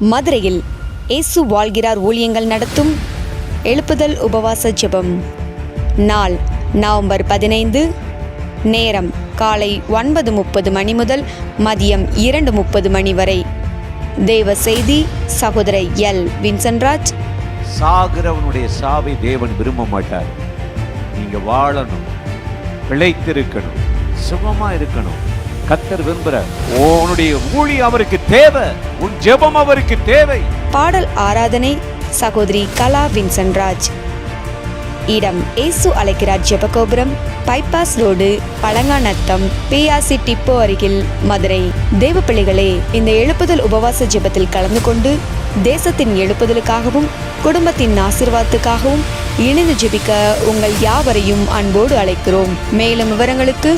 மதுரையில் இயேசு வாழ்கிறார் ஊழியங்கள் நடத்தும் எழுப்புதல் உபவாச ஜெபம். நாள் நவம்பர் 15. நேரம் காலை 9:30 மணி முதல் மதியம் 2:30 மணி வரை. தேவ செய்தி சகோதரர் எல். வின்சென்ட்ராஜ். சாகிறவனுடைய சாவை தேவன் விரும்ப மாட்டார். நீங்க வாழணும், பிழைத்திருக்கணும், சுகமா இருக்கணும். கர்த்தர் விரும்புகிறார். உன்னுடைய ஊழியம் அவருக்கு தேவை, உன் ஜெபம் அவருக்கு தேவை. பாடல் ஆராதனை சகோதரி கலா வின்சென்ட்ராஜ். இடம் இயேசு அழைக்கிறார் Jebagopuram, bypass road, Palanganatham, PRC depot அருகில், மதுரை. தேவ பிள்ளைகளே, இந்த எழுப்புதல் உபவாச ஜெபத்தில் கலந்து கொண்டு தேசத்தின் எழுப்புதலுக்காகவும் குடும்பத்தின் ஆசீர்வாதத்துக்காகவும் இணைந்து ஜெபிக்க உங்கள் யாவரையும் அன்போடு அழைக்கிறோம். மேலும் விவரங்களுக்கு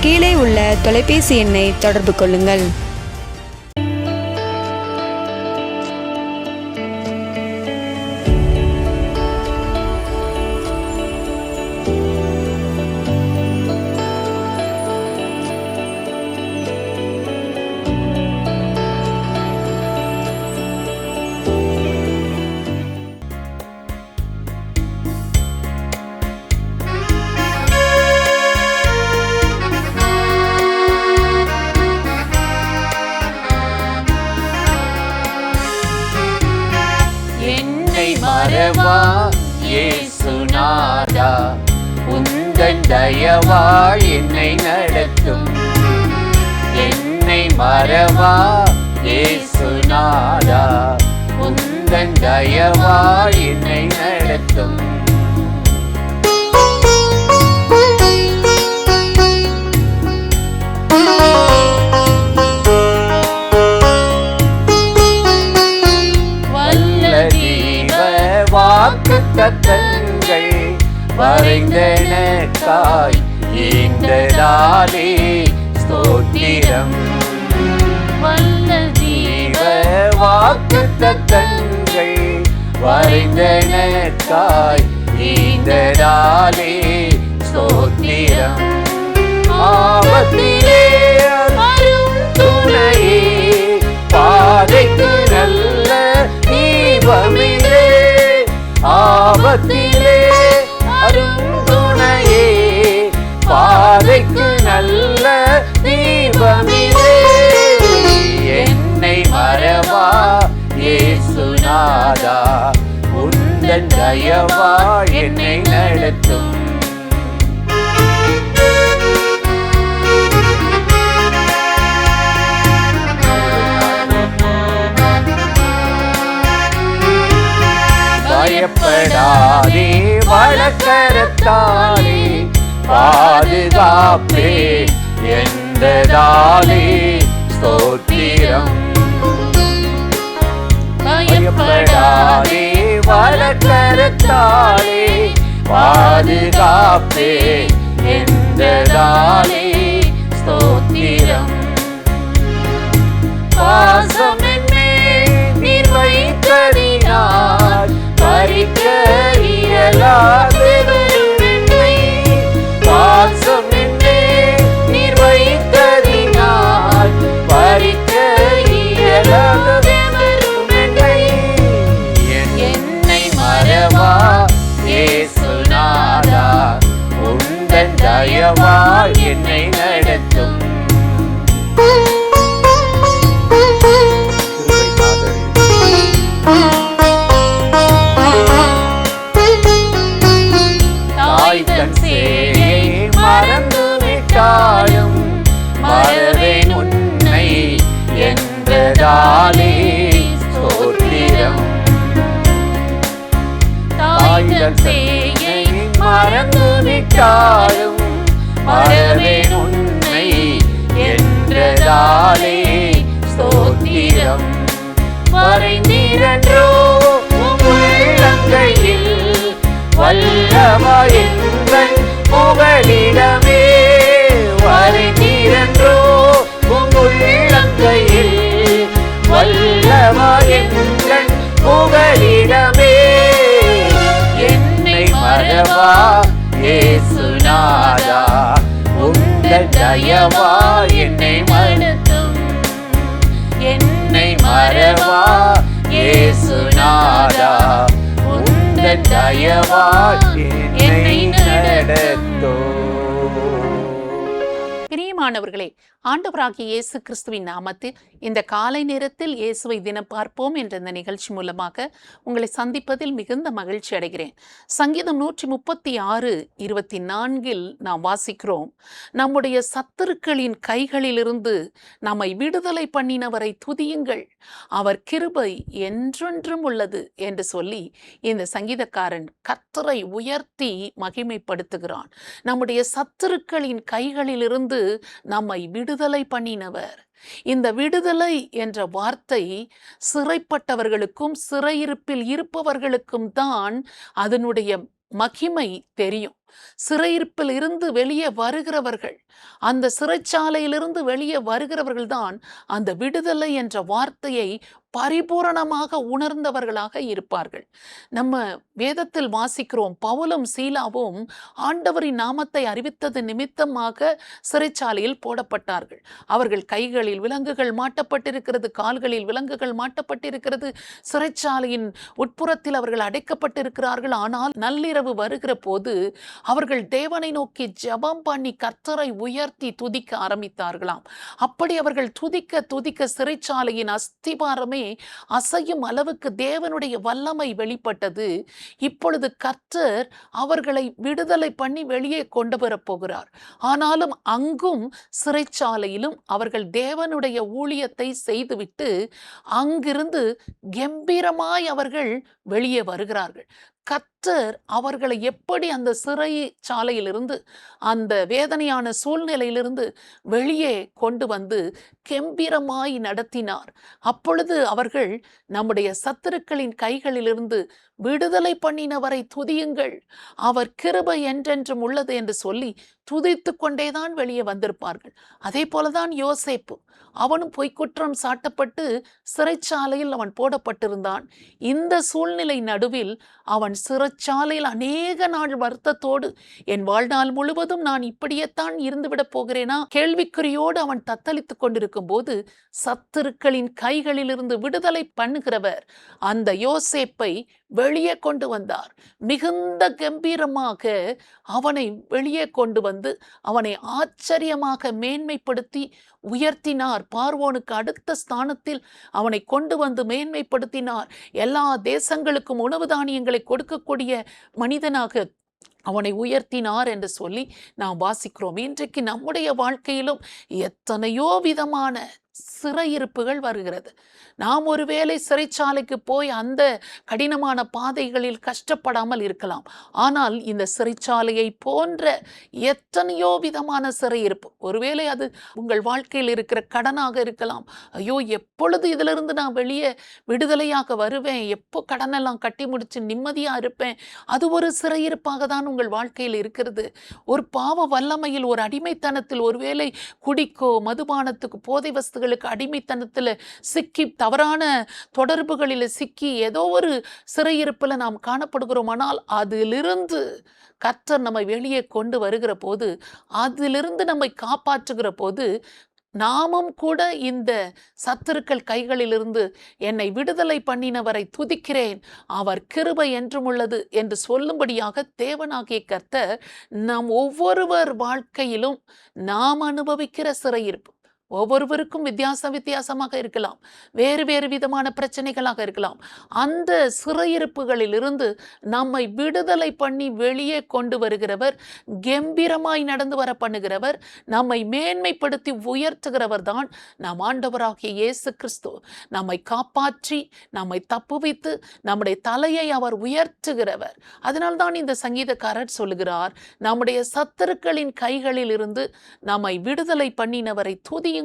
கீழே உள்ள தொலைபேசி எண்ணை தொடர்பு கொள்ளுங்கள். மறவா இயேசுநாதா, உந்தன் தயவால் என்னை நடத்தும். என்னை மறவா இயேசுநாதா, உந்தன் தயவால் என்னை நடத்தும். வாக்குத்தத்தங்கள் வரைந்தனக்காய் ஈந்ததாலே ஸ்தோத்திரம். வல்ல ஜீவ வாக்குத்தத்தங்கள் வரைந்தனக்காய் ஈந்ததாலே ஸ்தோத்திரம். ஆபத்திலே அரும் துணையே, பாதைக்கு நல்ல தீபமிலே. ஆபத்திலே அருந்துணையே, பாதைக்கு நல்ல தீபமிலே. என்னை மறவா இயேசுநாதா, உந்தன் தயவா என்னை நடத்தும். பயப்படாதே, வழக்கரத்தாலே பாதுகாப்பே என்றதாலே ஸ்தோத்திரம். பயப்படாதே, வழக்கரத்தாலே பாதுகாப்பே என்றதாலே ஸ்தோத்திரம். பாசம் என்னே நீர் வைத்ததினால் பறிக்க இயலாதவருமென்னை. பாசம் என்னே நீர் வைத்ததினால் பறிக்க இயலாதவருமென்னை. என்னை மறவா இயேசுநாதா, உந்தன் தயவா என்னை நடத்தும். மறந்துவிட்டாலும் மறவேன் உன்னை என்றதாலே ஸ்தோத்திரம். தாய்தன் சேயை மறந்துவிட்டாலும் மறவேன் உன்னை என்றதாலே ஸ்தோத்திரம். வரைந்திரன்றோ உள்ளங்கையில் வல்லவா என்பன் புகலிடமே. வரைந்திரன்றோ உள்ளங்கையில் வல்லவா என்பன் புகலிடமே. என்னை மறவா இயேசுநாதா, உந்தன் தயவா என்னை நடத்தும். என்னை மறவா என்னை நடத்தோ. பிரியமானவர்களே, ஆண்டவராகிய இயேசு கிறிஸ்துவின் நாமத்தில் இந்த காலை நேரத்தில் இயேசுவை தினம் பார்ப்போம் என்ற இந்த நிகழ்ச்சி மூலமாக உங்களை சந்திப்பதில் மிகுந்த மகிழ்ச்சி அடைகிறேன். சங்கீதம் 136:24 நாம் வாசிக்கிறோம், நம்முடைய சத்துருக்களின் கைகளிலிருந்து நம்மை விடுதலை பண்ணினவரை துதியுங்கள், அவர் கிருபை என்றென்றும் உள்ளது என்று சொல்லி இந்த சங்கீதக்காரன் கர்த்தரை உயர்த்தி மகிமைப்படுத்துகிறான். நம்முடைய சத்துருக்களின் கைகளிலிருந்து நம்மை விடுதலை பண்ணினவர். இந்த விடுதலை என்ற வார்த்தை சிறைப்பட்டவர்களுக்கும் சிறையிருப்பில் இருப்பவர்களுக்கும் தான் அதனுடைய மகிமை தெரியும். சிறையிருப்பில் இருந்து வெளியே வருகிறவர்கள், அந்த சிறைச்சாலையிலிருந்து வெளியே வருகிறவர்கள் தான் அந்த விடுதலை என்ற வார்த்தையை பரிபூரணமாக உணர்ந்தவர்களாக இருப்பார்கள். நம்ம வேதத்தில் வாசிக்கிறோம், பவுலும் சீலாவும் ஆண்டவரின் நாமத்தை அறிவித்தது நிமித்தமாக சிறைச்சாலையில் போடப்பட்டார்கள். அவர்கள் கைகளில் விலங்குகள் மாட்டப்பட்டிருக்கிறது, கால்களில் விலங்குகள் மாட்டப்பட்டிருக்கிறது, சிறைச்சாலையின் உட்புறத்தில் அவர்கள் அடைக்கப்பட்டிருக்கிறார்கள். ஆனால் நள்ளிரவு வருகிற போது அவர்கள் தேவனை நோக்கி ஜெபம் பண்ணி கர்த்தரை உயர்த்தி துதிக்க ஆரம்பித்தார்களாம். அப்படி அவர்கள் துதிக்க துதிக்க சிறைச்சாலையின் அஸ்திபாரமே அசையும் அளவுக்கு தேவனுடைய வல்லமை வெளிப்பட்டது. இப்பொழுது கர்த்தர் அவர்களை விடுதலை பண்ணி வெளியே கொண்டு வரப் போகிறார். ஆனாலும் அங்கும் சிறைச்சாலையிலும் அவர்கள் தேவனுடைய ஊழியத்தை செய்துவிட்டு அங்கிருந்து கம்பீரமாய் அவர்கள் வெளியே வருகிறார்கள். கர்த்தர் அவர்களை எப்படி அந்த சிறைச்சாலையிலிருந்து, அந்த வேதனையான சூழ்நிலையிலிருந்து வெளியே கொண்டு வந்து கம்பீரமாய் நடத்தினார். அப்பொழுது அவர்கள் நம்முடைய சத்துருக்களின் கைகளிலிருந்து விடுதலை பண்ணினவரை துதியுங்கள், அவர் கிருபை என்றென்றும் உள்ளது என்று சொல்லி துதித்து கொண்டேதான் வெளியே வந்திருப்பார்கள். அதே போலதான் யோசேப்பு, அவனும் பொய்க்குற்றம் சாட்டப்பட்டு சிறைச்சாலையில் அவன் போடப்பட்டிருந்தான். இந்த சூழ்நிலை நடுவில் அவன் சிறைச்சாலையில் அநேக நாள் வருத்தத்தோடு, என் வாழ்நாள் முழுவதும் நான் இப்படியேத்தான் இருந்துவிடப் போகிறேனா கேள்விக்குறியோடு அவன் தத்தளித்துக் கொண்டிருக்கும் போது சத்துருக்களின் கைகளிலிருந்து விடுதலை பண்ணுகிறவர் அந்த யோசேப்பை வெளியே கொண்டு வந்தார். மிகுந்த கம்பீரமாக அவனை வெளியே கொண்டு வந்து அவனை ஆச்சரியமாக மேன்மைப்படுத்தி உயர்த்தினார். பார்வோனுக்கு அடுத்த ஸ்தானத்தில் அவனை கொண்டு வந்து மேன்மைப்படுத்தினார். எல்லா தேசங்களுக்கும் உணவு தானியங்களை கொடுக்கக்கூடிய மனிதனாக அவனை உயர்த்தினார் என்று சொல்லி நாம் வாசிக்கிறோம். இன்றைக்கு நம்முடைய வாழ்க்கையிலும் எத்தனையோ விதமான சிறையிருப்புகள் வருகிறது. நாம் ஒருவேளை சிறைச்சாலைக்கு போய் அந்த கடினமான பாதைகளில் கஷ்டப்படாமல் இருக்கலாம். ஆனால் இந்த சிறைச்சாலையை போன்ற எத்தனையோ விதமான சிறையிருப்பு, ஒருவேளை அது உங்கள் வாழ்க்கையில் இருக்கிற கடனாக இருக்கலாம். ஐயோ, எப்பொழுது இதிலிருந்து நான் வெளியே விடுதலையாக வருவேன், எப்போ கடனெல்லாம் கட்டி முடிச்சு நிம்மதியாக இருப்பேன், அது ஒரு சிறையிருப்பாக தான் உங்கள் வாழ்க்கையில் இருக்கிறது. ஒரு பாவ வல்லமையில், ஒரு அடிமைத்தனத்தில், ஒருவேளை குடிக்கோ மதுபானத்துக்கு போதை வஸ்துகளுக்கு அடிமைத்தனத்தில் சிக்கி, தவறான தொடர்புகளில் சிக்கி ஏதோ ஒரு சிறையிருப்பில் நாம் காணப்படுகிறோம். ஆனால் அதிலிருந்து கர்த்தர் நம்மை வெளியே கொண்டு வருகிற போது, அதிலிருந்து நம்மை காப்பாற்றுகிற போது, நாமும் கூட இந்த சத்துருக்கள் கைகளிலிருந்து என்னை விடுதலை பண்ணினவரை துதிக்கிறேன், அவர் கிருபை என்றும் உள்ளது என்று சொல்லும்படியாக தேவனாகிய கர்த்தர் நம் ஒவ்வொருவர் வாழ்க்கையிலும் நாம் அனுபவிக்கிற சிறையிருப்பு ஒவ்வொருவருக்கும் வித்தியாசமாக இருக்கலாம், வேறு வேறு விதமான பிரச்சனைகளாக இருக்கலாம். அந்த சிறையிருப்புகளில் இருந்து நம்மை விடுதலை பண்ணி வெளியே கொண்டு வருகிறவர், கம்பீரமாய் நடந்து வர பண்ணுகிறவர், நம்மை மேன்மைப்படுத்தி உயர்த்துகிறவர் தான் நம் ஆண்டவராகிய இயேசு கிறிஸ்து. நம்மை காப்பாற்றி நம்மை தப்புவித்து நம்முடைய தலையை அவர் உயர்த்துகிறவர். அதனால்தான் இந்த சங்கீதக்காரர் சொல்லுகிறார், நம்முடைய சத்துருக்களின் கைகளில் இருந்து நம்மை விடுதலை பண்ணினவரை துதியுங்கள்,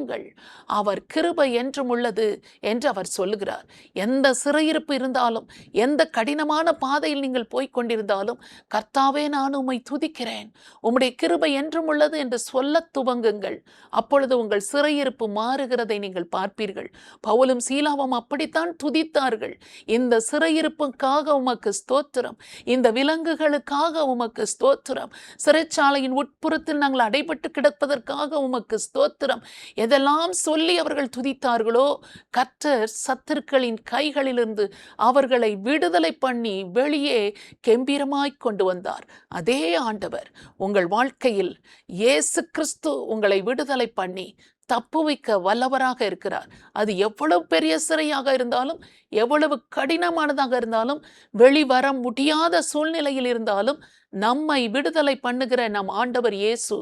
அவர் கிருபை என்றும் உள்ளது என்று அவர் சொல்லுகிறார். எந்த சிறையிருப்பு இருந்தாலும், எந்த கடினமான பாதையில் நீங்கள் போய்கொண்டிருந்தாலும், கர்த்தாவே நான் உம்மை துதிக்கிறேன், உம்முடைய கிருபை என்றும் உள்ளது என்று சொல்ல துவங்குங்கள். அப்பொழுது உங்கள் சிறையிருப்பு மாறுகிறதை நீங்கள் பார்ப்பீர்கள். பவுலும் சீலாவும் அப்படித்தான் துதித்தார்கள். இந்த சிறையிருப்புக்காக உமக்கு ஸ்தோத்திரம், இந்த விலங்குகளுக்காக உமக்கு ஸ்தோத்திரம், சிறைச்சாலையின் உட்புறத்தில் நாங்கள் அடைபட்டு கிடப்பதற்காக உமக்கு ஸ்தோத்திரம், எதெல்லாம் சொல்லி அவர்கள் துதித்தார்களோ கர்த்தர் சத்துருக்களின் கைகளிலிருந்து அவர்களை விடுதலை பண்ணி வெளியே கெம்பீரமாய் கொண்டு வந்தார். அதே ஆண்டவர் உங்கள் வாழ்க்கையில் இயேசு கிறிஸ்து உங்களை விடுதலை பண்ணி தப்புவிக்க வல்லவராக இருக்கிறார். அது எவ்வளவு பெரிய சிறையாக இருந்தாலும், எவ்வளவு கடினமானதாக இருந்தாலும், வெளிவர முடியாத சூழ்நிலையில் இருந்தாலும், நம்மை விடுதலை பண்ணுகிற நம் ஆண்டவர் இயேசு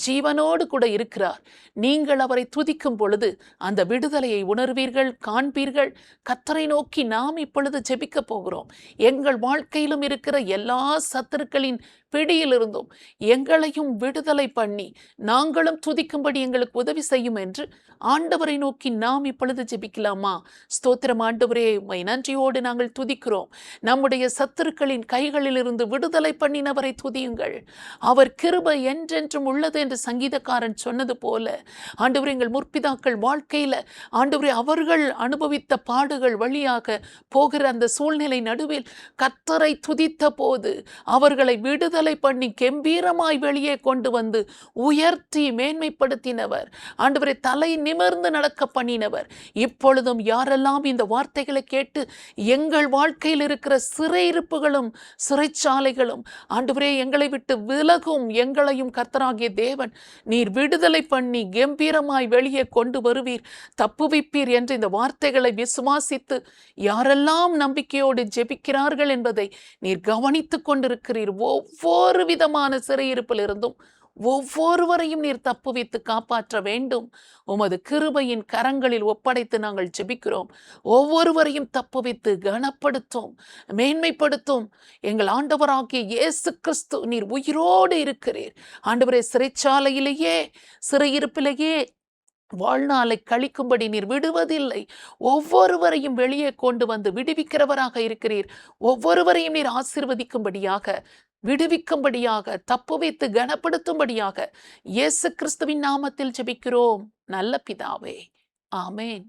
ஜீவனோடு கூட இருக்கிறார். நீங்கள் அவரை துதிக்கும் பொழுது அந்த விடுதலையை உணர்வீர்கள், காண்பீர்கள். கர்த்தரை நோக்கி நாம் இப்பொழுது ஜெபிக்க போகிறோம். எங்கள் வாழ்க்கையிலும் இருக்கிற எல்லா சத்துருக்களின் பிடியிலிருந்தும் எங்களையும் விடுதலை பண்ணி நாங்களும் துதிக்கும்படி எங்களுக்கு உதவி செய்யும் என்று ஆண்டவரை நோக்கி நாம் இப்பொழுது ஜெபிக்கலாமா? ஸ்தோத்திரம் ஆண்டவரே, உம்மை நன்றியோடு நாங்கள் துதிக்கிறோம். நம்முடைய சத்துருக்களின் கைகளிலிருந்து விடுதலை பண்ணினவரை துதியுங்கள். அவர் கிருபை என்றென்றும் உள்ளது என்று சங்கீதக்காரன் சொன்னது போல ஆண்டவரே, எங்கள் முற்பிதாக்கள் வாழ்க்கையில ஆண்டவரே அவர்கள் அனுபவித்த பாடுகள் வழியாக போகிற அந்த சூழ்நிலை நடுவில் கர்த்தரை துதித்த போது அவர்களை விடுதலை பண்ணி கெம்பீரமாய் வெளியே கொண்டு வந்து உயர்த்தி மேன்மைப்படுத்தினவர். ஆண்டவரே, தலை நிமிர்ந்து நடக்க பண்ணினவர். இப்பொழுதும் யாரெல்லாம் இந்த வார்த்தைகளை கேட்டு எங்கள் வாழ்க்கையில் இருக்கிற சிறையிருப்புகளும் சிறைச்சாலைகளும் ஆண்டவரே எங்களை விட்டு விலகும், எங்களையும் கர்த்தராகிய தேவன் நீர் விடுதலை பண்ணி கம்பீரமாய் வெளியே கொண்டு வருவீர், தப்புவிப்பீர் என்று இந்த வார்த்தைகளை விசுவாசித்து யாரெல்லாம் நம்பிக்கையோடு ஜெபிக்கிறார்கள் என்பதை நீர் கவனித்துக் கொண்டிருக்கிறீர். ஒவ்வொரு விதமான சிறையிருப்பிலிருந்தும் ஒவ்வொருவரையும் நீர் தப்புவித்து காப்பாற்ற வேண்டும். உமது கிருபையின் கரங்களில் ஒப்படைத்து நாங்கள் ஜெபிக்கிறோம். ஒவ்வொருவரையும் தப்புவித்து கனப்படுத்தும், மேன்மைப்படுத்தும். எங்கள் ஆண்டவராகிய இயேசு கிறிஸ்து நீர் உயிரோடு இருக்கிறீர். ஆண்டவரே, சிறைச்சாலையிலேயே சிறையிருப்பிலேயே வாழ்நாளை கழிக்கும்படி நீர் விடுவதில்லை. ஒவ்வொருவரையும் வெளியே கொண்டு வந்து விடுவிக்கிறவராக இருக்கிறீர். ஒவ்வொருவரையும் நீர் ஆசீர்வதிக்கும்படியாக, விடுவிக்கும்படியாக, தப்புவித்து கனப்படுத்தும்படியாக இயேசு கிறிஸ்துவின் நாமத்தில் ஜெபிக்கிறோம் நல்ல பிதாவே. ஆமேன்.